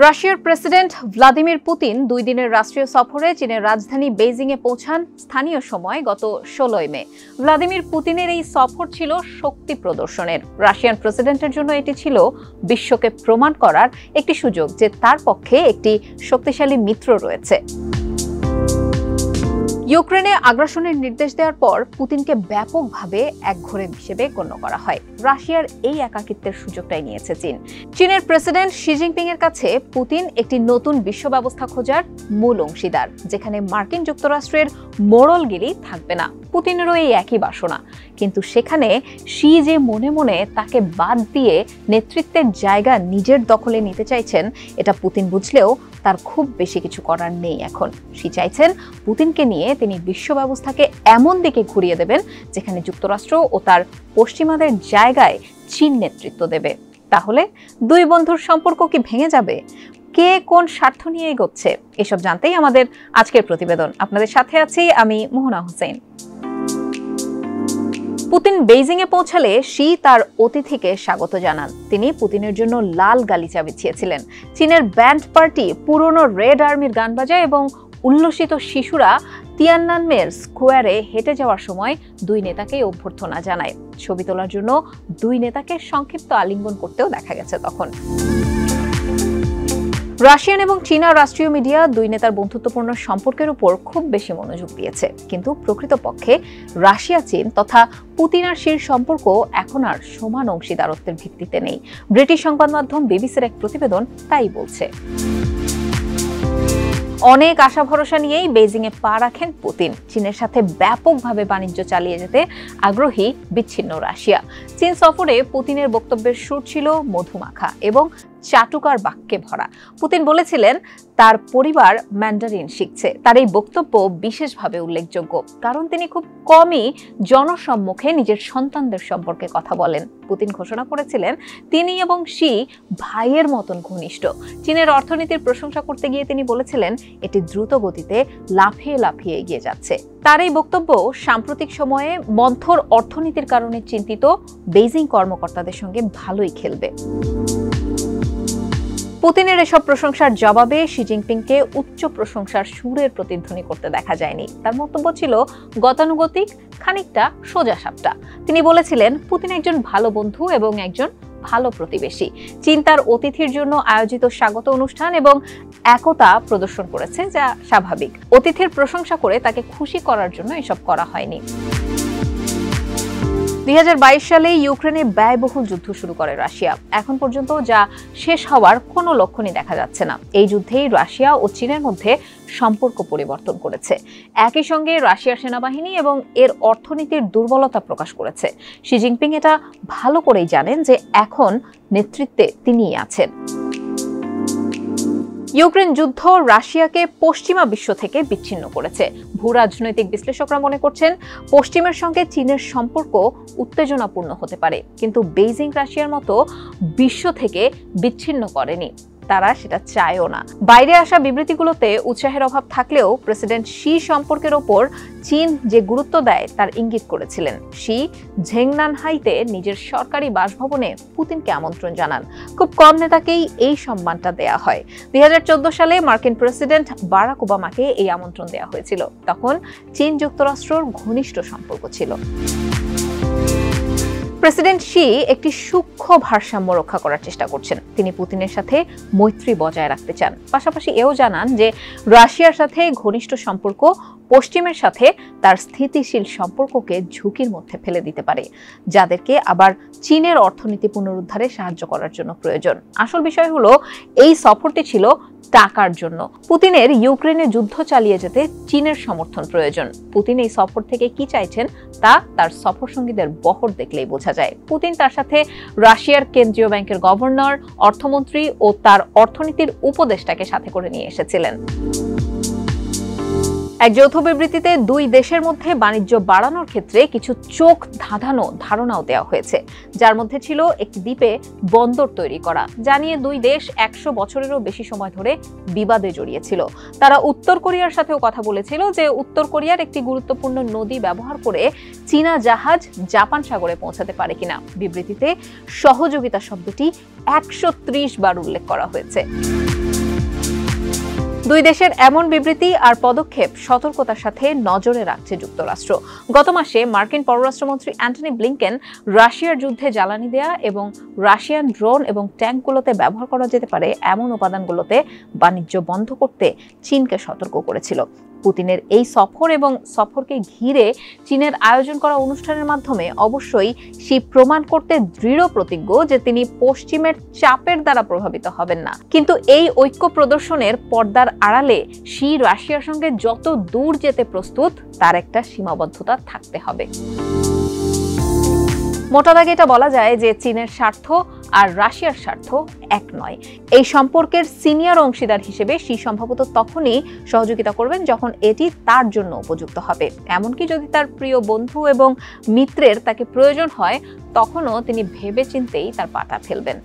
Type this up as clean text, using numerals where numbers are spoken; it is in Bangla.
রাশিয়ার প্রেসিডেন্ট ভ্লাদিমির পুতিন 2 দিনের রাষ্ট্রীয় সফরে চীনের রাজধানী বেইজিংয়ে পৌঁছান স্থানীয় সময় গত 16 মে। ভ্লাদিমির পুতিনের এই সফর ছিল শক্তি প্রদর্শনের। রাশিয়ান প্রেসিডেন্টের জন্য এটি ছিল বিশ্বকে প্রমাণ করার একটি সুযোগ যে তার পক্ষে একটি শক্তিশালী মিত্র রয়েছে। ইউক্রেনে আগ্রাসনের নির্দেশ দেওয়ার পর পুতিনকে ব্যাপকভাবে একঘরে হিসেবে গণ্য করা হয়। রাশিয়ার এই একাকিত্বের সুযোগটাই নিয়েছে চীন। চীনের প্রেসিডেন্ট শি জিনপিং এর কাছে পুতিন একটি নতুন বিশ্ব ব্যবস্থা খোঁজার মূল অংশীদার, যেখানে মার্কিন যুক্তরাষ্ট্রের মোড়লগিরি থাকবে না। পুতিনেরও এই একই বাসনা, কিন্তু সেখানে শি যে মনে মনে তাকে বাদ দিয়ে নেতৃত্বের জায়গা নিজের দখলে নিতে চাইছেন, এটা পুতিন বুঝলেও তার খুব বেশি কিছু করার নেই। এখন শি চাইছেন পুতিনকে নিয়ে তিনি বিশ্ব ব্যবস্থাকে এমন দিকে ঘুরিয়ে দেবেন যেখানে যুক্তরাষ্ট্র ও তার পশ্চিমাদের জায়গায় চীন নেতৃত্ব দেবে। তাহলে দুই বন্ধুর সম্পর্ক কি ভেঙে যাবে? কে কোন স্বার্থ নিয়ে এগোচ্ছে? এসব জানতেই আমাদের আজকের প্রতিবেদন। আপনাদের সাথে আছি আমি মোহনা হোসেন। পুতিন বেইজিংয়ে পৌঁছালে শি তার অতিথিকে স্বাগত জানান। তিনি পুতিনের জন্য লাল গালিচা বিছিয়েছিলেন। চীনের ব্যান্ড পার্টি পুরনো রেড আর্মির গান বাজায় এবং উল্লসিত শিশুরা তিয়াননানমের স্কোয়ারে হেঁটে যাওয়ার সময় দুই নেতাকেই অভ্যর্থনা জানায়। ছবি তোলার জন্য দুই নেতাকে সংক্ষিপ্ত আলিঙ্গন করতেও দেখা গেছে তখন। রাশিয়ান এবং চীনা রাষ্ট্রীয় মিডিয়া দুই নেতার বন্ধুত্বপূর্ণ সম্পর্কের উপর খুব বেশি মনোযোগ দিয়েছে, কিন্তু প্রকৃতপক্ষে রাশিয়া চীন তথা পুতিন আর শির সম্পর্ক এখন আর সমান অংশীদারত্বের ভিত্তিতে নেই। ব্রিটিশ সংবাদ মাধ্যম বিবিসির এক প্রতিবেদন তাই বলছে। অনেক আশা ভরসা নিয়েই বেইজিংয়ে পা রাখেন পুতিন। চীনের সাথে ব্যাপকভাবে বাণিজ্য চালিয়ে যেতে আগ্রহী বিচ্ছিন্ন রাশিয়া। চীন সফরে পুতিনের বক্তব্যের সুর ছিল মধুমাখা এবং চাটুকার বাক্যে ভরা। পুতিন বলেছিলেন তার পরিবার ম্যান্ডারিন শিখছে। তার এই বক্তব্য বিশেষভাবে উল্লেখযোগ্য, কারণ তিনি খুব কমই জনসম্মুখে নিজের সন্তানদের সম্পর্কে কথা বলেন। পুতিন ঘোষণা করেছিলেন তিনি এবং শি ভাইয়ের মতন ঘনিষ্ঠ। চীনের অর্থনীতির প্রশংসা করতে গিয়ে তিনি বলেছিলেন এটি দ্রুত গতিতে লাফিয়ে লাফিয়ে এগিয়ে যাচ্ছে। তার এই বক্তব্য সাম্প্রতিক সময়ে মন্থর অর্থনীতির কারণে চিন্তিত বেইজিং কর্মকর্তাদের সঙ্গে ভালোই খেলবে। পুতিনের এসব প্রশংসার জবাবে শি জিনপিংকে উচ্চ প্রশংসার সুরের প্রতিধ্বনি করতে দেখা যায়নি। তার বক্তব্য ছিল গতানুগতিক, খানিকটা সোজাসাপটা। তিনি বলেছিলেন পুতিন একজন ভালো বন্ধু এবং একজন ভালো প্রতিবেশী। চীন তার অতিথির জন্য আয়োজিত স্বাগত অনুষ্ঠান এবং একতা প্রদর্শন করেছে, যা স্বাভাবিক। অতিথির প্রশংসা করে তাকে খুশি করার জন্য এসব করা হয়নি। 2022 সালে ইউক্রেনে ব্যয়বহুল যুদ্ধ শুরু করে রাশিয়া। এখন পর্যন্ত যা শেষ হওয়ার কোনো লক্ষণই দেখা যাচ্ছে না। এই যুদ্ধেই রাশিয়া ও চীনের মধ্যে সম্পর্ক পরিবর্তন করেছে। একই সঙ্গে রাশিয়ার সেনাবাহিনী এবং এর অর্থনীতির দুর্বলতা প্রকাশ করেছে। শি জিনপিং এটা ভালো করেই জানেন যে এখন নেতৃত্বে তিনিই আছেন। ইউক্রেন যুদ্ধ রাশিয়াকে পশ্চিমা বিশ্ব থেকে বিচ্ছিন্ন করেছে। ভূরাজনৈতিক বিশ্লেষকরা মনে করছেন পশ্চিমের সঙ্গে চীনের সম্পর্ক উত্তেজনাপূর্ণ হতে পারে, কিন্তু বেইজিং রাশিয়ার মতো বিশ্ব থেকে বিচ্ছিন্ন করেনি। তারা সেটা চায়ও না। বাইরে আসা বিবৃতিগুলোতে উৎসাহের অভাব থাকলেও প্রেসিডেন্ট শি সম্পর্কের ওপর চীন যে গুরুত্ব দেয় তার ইঙ্গিত করেছিলেন। শি ঝেংনানহাইতে নিজের সরকারি বাসভবনে পুতিনকে আমন্ত্রণ জানান। খুব কম নেতাকেই এই সম্মানটা দেয়া হয়। 2014 সালে মার্কিন প্রেসিডেন্ট বারাক ওবামাকে এই আমন্ত্রণ দেওয়া হয়েছিল। তখন চীন যুক্তরাষ্ট্রের ঘনিষ্ঠ সম্পর্ক ছিল। প্রেসিডেন্ট শি একটি সূক্ষ্ম ভারসাম্য রক্ষা করার চেষ্টা করছেন। তিনি পুতিনের সাথে মৈত্রী বজায় রাখতে চান, পাশাপাশি এও জানান যে রাশিয়ার সাথে ঘনিষ্ঠ সম্পর্ক পশ্চিমের সাথে তার স্থিতিশীল সম্পর্ককে ঝুঁকির মধ্যে ফেলে দিতে পারে, যাদেরকে আবার চীনের অর্থনীতি পুনরুদ্ধারে সাহায্য করার জন্য প্রয়োজন। আসল বিষয় হলো এই সফরটি ছিল টাকার জন্য। পুতিনের ইউক্রেনে যুদ্ধ চালিয়ে যেতে চীনের সমর্থন প্রয়োজন। পুতিন এই সফর থেকে কি চাইছেন তা তার সফর সঙ্গীদের বহর দেখলেই বোঝা যায়। পুতিন তার সাথে রাশিয়ার কেন্দ্রীয় ব্যাংকের গভর্নর, অর্থমন্ত্রী ও তার অর্থনীতির উপদেষ্টাকে সাথে করে নিয়ে এসেছিলেন। এক যৌথ বিবৃতিতে দুই দেশের মধ্যে বাণিজ্য বাড়ানোর ক্ষেত্রে কিছু চোখ ধাঁধানো ধারণাও দেওয়া হয়েছে, যার মধ্যে ছিল একটি দ্বীপে বন্দর তৈরি করা, যা নিয়ে দুই দেশ 100 বছরেরও বেশি সময় ধরে বিবাদে জড়িয়েছিল। তারা উত্তর কোরিয়ার সাথেও কথা বলেছিল যে উত্তর কোরিয়ার একটি গুরুত্বপূর্ণ নদী ব্যবহার করে চীনা জাহাজ জাপান সাগরে পৌঁছাতে পারে কিনা। বিবৃতিতে সহযোগিতা শব্দটি 130 বার উল্লেখ করা হয়েছে। দুই দেশের এমন বিবৃতি আর পদক্ষেপ সতর্কতার সাথে নজরে রাখছে যুক্তরাষ্ট্র। গত মাসে মার্কিন পররাষ্ট্রমন্ত্রী অ্যান্টনি ব্লিংকেন রাশিয়ার যুদ্ধে জ্বালানি দেয়া এবং রাশিয়ান ড্রোন এবং ট্যাঙ্কগুলোতে ব্যবহার করা যেতে পারে এমন উপাদানগুলোতে বাণিজ্য বন্ধ করতে চীনকে সতর্ক করেছিল। পুতিনের এই সফর এবং সফরকে ঘিরে চীনের আয়োজন করা অনুষ্ঠানের মাধ্যমে অবশ্যই শি প্রমাণ করতে দৃঢ় প্রতিজ্ঞ যে তিনি পশ্চিমের চাপের দ্বারা প্রভাবিত হবেন না। কিন্তু এই ঐক্য প্রদর্শনের পর্দার আড়ালে শি রাশিয়ার সঙ্গে যত দূর যেতে প্রস্তুত তার একটা সীমাবদ্ধতা থাকতে হবে। মোটা দাগে এটা বলা যায় যে চীনের স্বার্থ আর রাশিয়ার স্বার্থ এক নয়। এই সম্পর্কের সিনিয়র অংশীদার হিসেবে শি সম্ভবত তখনই সহযোগিতা করবেন যখন এটি তার জন্য উপযুক্ত হবে। এমনকি যদি তার প্রিয় বন্ধু এবং মিত্রের তাকে প্রয়োজন হয়, তখনও তিনি ভেবেচিন্তেই তার পাটা ফেলবেন।